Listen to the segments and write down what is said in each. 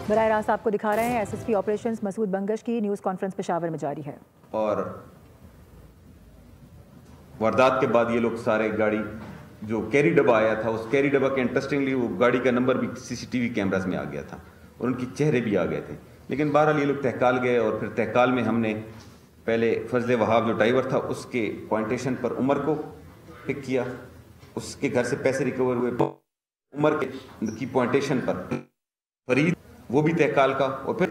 براہ راست آپ کو دکھا رہے ہیں SSP آپریشنز مسعود بنگش کی نیوز کانفرنس پشاور میں جاری ہے. اور واردات کے بعد یہ لوگ سارے گاڑی جو کیری ڈبہ آیا تھا اس کیری ڈبہ کے انٹرسٹنگلی وہ گاڑی کا نمبر بھی CCTV کیمراز میں آ گیا تھا اور ان کے چہرے بھی آ گئے تھے. لیکن بہرحال یہ لوگ تہکال گئے اور پھر تہکال میں ہم نے پہلے فضل وہاب جو ڈرائیور تھا اس کے پوائنٹیشن پر عمر کو پک کیا, اس کے گھر سے پیسے ریکور ہوئے. عمر کی پوائنٹیشن پر فرید وہ بھی تہکال کا اور پھر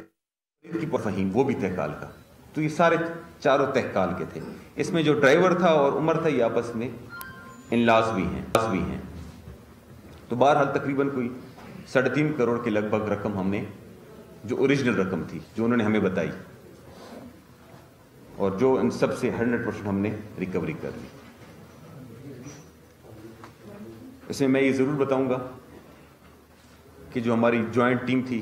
فرید کی فہیم وہ بھی تہکال کا. تو یہ سارے چاروں تہکال کے تھے. اس میں جو ڈرائیور تھا اور عمر تھا یہ آپس میں انلاز بھی ہیں. تو بہرحال تقریباً کوئی 3.5 کروڑ کے لگ بھگ رقم ہم نے جو اوریجنل رقم تھی جو انہوں نے ہمیں بتائی اور جو ان سب سے 100% ہم نے ریکوری کر لی. اس میں یہ ضرور بتاؤں گا کہ جو ہماری جوائنٹ ٹیم تھی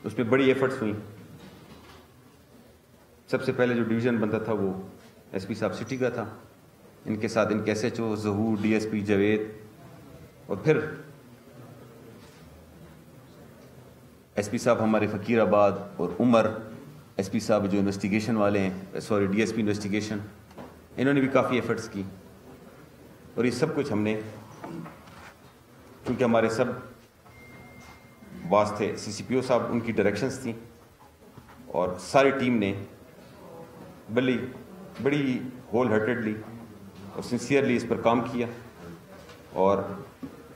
اس میں بڑی ایفرٹس ہوئیں. سب سے پہلے جو ڈویژن بنتا تھا وہ SP صاحب سٹی کا تھا, ان کے ساتھ ان کے SHO ظہور, DSP جاوید, اور پھر SP صاحب ہمارے فقیر آباد, اور عمر SP صاحب جو انویسٹیگیشن والے ہیں, DSP انویسٹیگیشن, انہوں نے بھی کافی ایفرٹس کی. اور یہ سب کچھ ہم نے کیونکہ ہمارے سب باس تھے, CCPO صاحب ان کی ڈائریکشنز تھیں اور ساری ٹیم نے بڑی ہول ہارٹیڈلی اور سنسیئرلی اس پر کام کیا. اور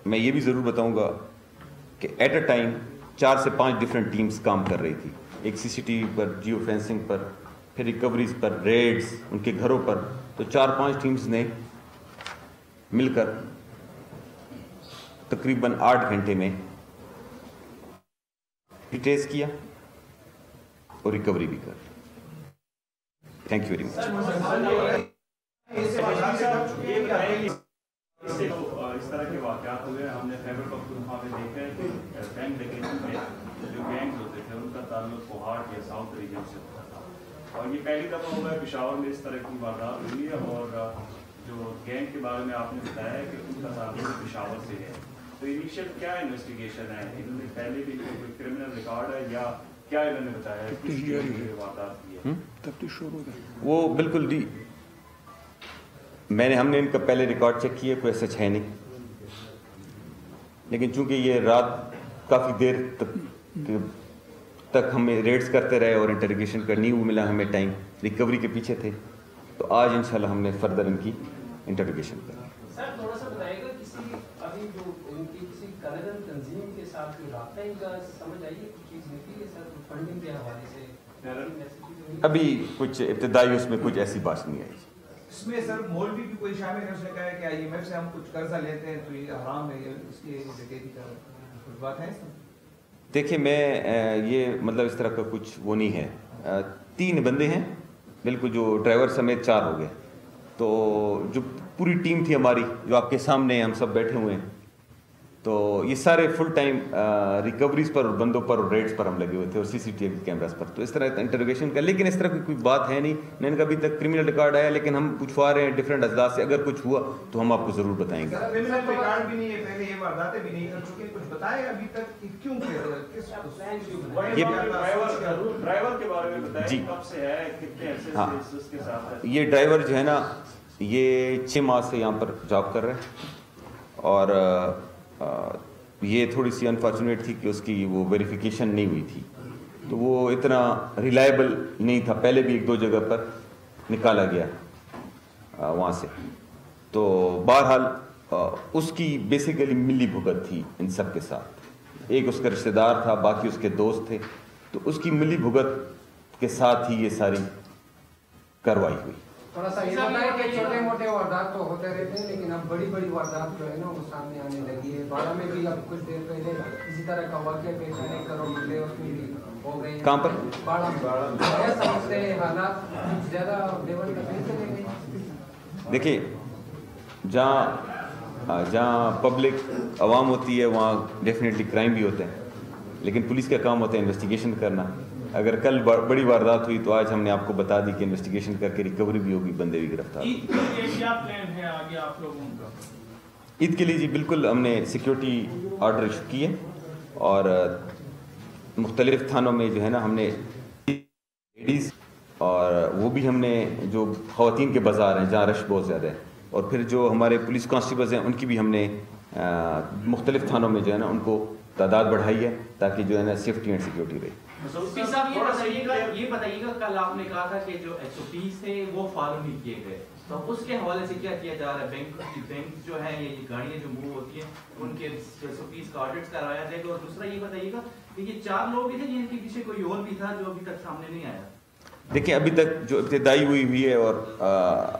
میں یہ بھی ضرور بتاؤں گا کہ ایٹ اے ٹائم 4 سے 5 ڈفرینٹ ٹیمز کام کر رہی تھی. ایک CCTV پر, جیو فینسنگ پر, پھر ریکوریز پر, ریڈز ان کے گھروں پر. تو 4-5 ٹیمز نے مل کر تقریباً 8 گھنٹے میں ٹریس کیا اور ریکوری بھی کر. Thank you very much. اس طرح کے واقعات ہوئے, ہم نے خیبر پختونخوا میں دیکھا ہے کہ بینک ڈکیتی میں جو گینگز ہوتے تھے ان کا تعلق کوہاٹ یا ساؤتھ ریجن سے ہوتا تھا, اور یہ پہلی دفعہ ہوا ہے پشاور میں اس طرح کی واردات ہوئی ہے. اور جو گینگ کے بارے میں آپ نے بتایا ہے کہ ان کا تعلق پشاور سے ہے, تو انیشیل کیا انویسٹیگیشن ہے, انہوں نے پہلے بھی کوئی کرمنل ریکارڈ ہے یا کیا انہوں نے بتایا ہے کس واردات کی ہے؟ تفتیش شروع ہے. وہ بالکل جی, ہم نے ان کا پہلے ریکارڈ چیک کیا, کوئی سچ ہے نہیں. لیکن چونکہ یہ رات کافی دیر تک ہمیں ریڈز کرتے رہے اور انٹروگیشن کرنی وہ ملا ہمیں ٹائم, ریکوری کے پیچھے تھے, تو آج انشاءاللہ ہم نے فردر ان کی انٹروگیشن کر. سر تھوڑا سا بتائیے گا ابھی جو ان کی کسی کنگن تنظیم کے ساتھ جو رابطہ ان کا سمجھ آئیے کچھ چیز نکلی ہے سر فنڈنگ کے حوالے سے؟ ابھی کچھ ابتدائی اس میں کچھ ایسی بات نہیں آئی. اس میں سر مولوی بھی کوئی شامل ہے, اس نے کہا ہے کہ IMF سے ہم کچھ قرضہ لیتے ہیں تو یہ حرام ہے, اس کی ڈکیتی کا کچھ بات ہے سر؟ دیکھیں میں یہ مطلب اس طرح کا کچھ وہ نہیں ہے. 3 بندے ہیں بالکل, جو ڈرائیور سمیت 4 ہو گئے. تو جو پوری ٹیم تھی ہماری جو آپ کے سامنے ہم سب بیٹھے ہوئے ہیں, تو یہ سارے فل ٹائم ریکوریز پر اور بندوں پر اور ریڈز پر ہم لگے ہوئے تھے اور CCTV کیمراز پر. تو اس طرح انٹروگیشن کا, لیکن اس طرح کی کوئی بات ہے نہیں, نہ ان کا ابھی تک کرمنل ریکارڈ آیا, لیکن ہم پوچھوا رہے ہیں ڈفرینٹ اجزاء سے, اگر کچھ ہوا تو ہم آپ کو ضرور بتائیں گے. کرمنل ریکارڈ بھی نہیں ہے, پہلے یہ وارداتیں بھی نہیں کر چکے, کچھ بتائیں ابھی تک کہ کیوں ڈرائیور کے بارے میں بتائیں, کب سے ہے, کتنے عرصے سے اس کے ساتھ ہے؟ یہ ڈرائیور جو ہے نا یہ 6 ماہ سے یہاں پر جاب کر رہے ہیں, اور یہ تھوڑی سی انفارچونیٹ تھی کہ اس کی وہ ویریفیکیشن نہیں ہوئی تھی, تو وہ اتنا ریلائبل نہیں تھا. پہلے بھی 1-2 جگہ پر نکالا گیا وہاں سے. تو بہرحال اس کی بیسیکلی ملی بھگت تھی ان سب کے ساتھ. ایک اس کا رشتہ دار تھا, باقی اس کے دوست تھے, تو اس کی ملی بھگت کے ساتھ ہی یہ ساری کارروائی ہوئی. تھوڑا سا یہ بتائیں کہ چھوٹے موٹے واردات تو ہوتے رہتے ہیں, لیکن اب بڑی واردات جو ہے نا وہ سامنے آنے لگی ہے. بارہ میں بھی اب کچھ دیر پہلے اسی طرح کا واقعہ پیش آنے کروڑ روپے اس میں بھی ہو گئے. کہاں پر؟ باڑہ میں. سمجھتے ہیں حالات کچھ زیادہ لیول کا نہیں چلے گئے. دیکھیے جہاں پبلک عوام ہوتی ہے وہاں ڈیفینیٹلی کرائم بھی ہوتے ہیں, لیکن پولیس کا کام ہوتا ہے انویسٹیگیشن کرنا. اگر کل بڑی واردات ہوئی تو آج ہم نے آپ کو بتا دی کہ انویسٹیگیشن کر کے ریکوری بھی ہوگی, بندے بھی گرفتار. عید کے لیے جی بالکل ہم نے سیکیورٹی آرڈر ایشو کیے, اور مختلف تھانوں میں جو ہے نا ہم نے لیڈیز اور وہ بھی ہم نے جو خواتین کے بازار ہیں جہاں رش بہت زیادہ ہے، اور پھر جو ہمارے پولیس کانسٹیبلز ہیں ان کی بھی ہم نے مختلف تھانوں میں جو ہے نا ان کو تعداد بڑھائی ہے تاکہ جو ہے نا سیفٹی اینڈ سیکورٹی رہے۔ صاحب یہ بتائیے گا کل آپ نے کہا تھا کہ جو SOPs تھے وہ فالو نہیں کیے گئے، تو اس کے حوالے سے کیا کیا جا رہا ہے؟ بینک جو ہیں یہ گاڑیاں جو موو ہوتی ہیں ان کے SOPs کا آڈٹ کرایا جائے گا، اور دوسرا یہ بتائیے گا کہ یہ 4 لوگ بھی تھے جن کے پیچھے کوئی اور بھی تھا جو ابھی تک سامنے نہیں آیا؟ دیکھیں ابھی تک جو ابتدائی ہوئی ہے، اور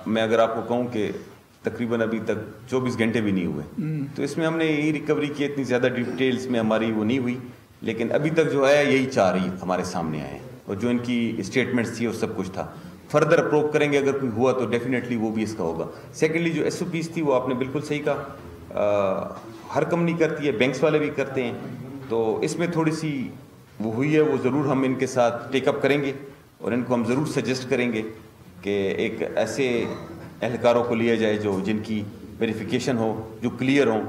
میں اگر آپ کو کہوں کہ تقریباً ابھی تک 24 گھنٹے بھی نہیں ہوئے، تو اس میں ہم نے یہی ریکوری کی، اتنی زیادہ ڈیٹیلز میں ہماری وہ نہیں ہوئی، لیکن ابھی تک جو ہے یہی 4 ہی ہمارے سامنے آئے ہیں، اور جو ان کی اسٹیٹمنٹس تھی اور سب کچھ تھا۔ فردر اپروو کریں گے، اگر کوئی ہوا تو ڈیفینیٹلی وہ بھی اس کا ہوگا۔ سیکنڈلی جو SOPs تھی وہ آپ نے بالکل صحیح کہا، ہر کمپنی کرتی ہے، بینکس والے بھی کرتے ہیں، تو اس میں تھوڑی سی وہ ہوئی ہے، وہ ضرور ہم ان کے ساتھ ٹیک اپ کریں گے، اور ان کو ہم ضرور سجیسٹ کریں گے کہ ایک ایسے اہلکاروں کو لیا جائے جو جن کی ویریفیکیشن ہو، جو کلیئر ہوں،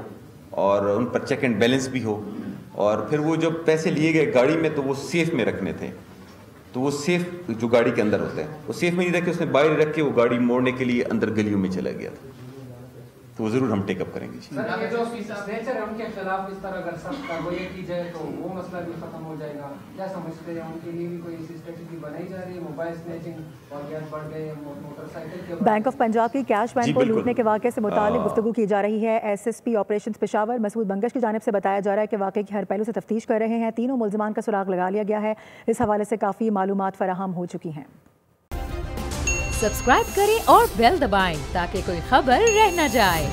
اور ان پر چیک اینڈ بیلنس بھی ہو، اور پھر وہ جو پیسے لیے گئے گاڑی میں تو وہ سیف میں رکھنے تھے، تو وہ سیف جو گاڑی کے اندر ہوتا ہے وہ سیف میں نہیں رکھے، اس نے باہر رکھ کے وہ گاڑی موڑنے کے لیے اندر گلیوں میں چلا گیا تھا، تو وہ ضرور ہم ٹیک اپ کریں گے۔ سر یہ جو سگنیچر ان کے خلاف اس طرح اگر سخت کارروائی کی جائے تو وہ مسئلہ بھی ختم ہو جائے گا، کیا سمجھتے ہیں؟ ان کے لیے بھی کوئی اسٹریٹجی بنائی جا رہی ہے؟ موبائل سنیچنگ واقعات بڑھ گئے، موٹر سائیکل کے بینک آف پنجاب کی کیش وین کو لوٹنے کے واقعے سے متعلق گفتگو کی جا رہی ہے۔ SSP آپریشنز پشاور مسعود بنگش کی جانب سے بتایا جا رہا ہے کہ واقعے کی ہر پہلو سے تفتیش کر رہے ہیں، تینوں ملزمان کا سراغ لگا لیا گیا ہے، اس حوالے سے کافی معلومات فراہم ہو چکی ہیں۔ سبسکرائب کریں اور بیل دبائیں تاکہ کوئی خبر رہ نہ جائے۔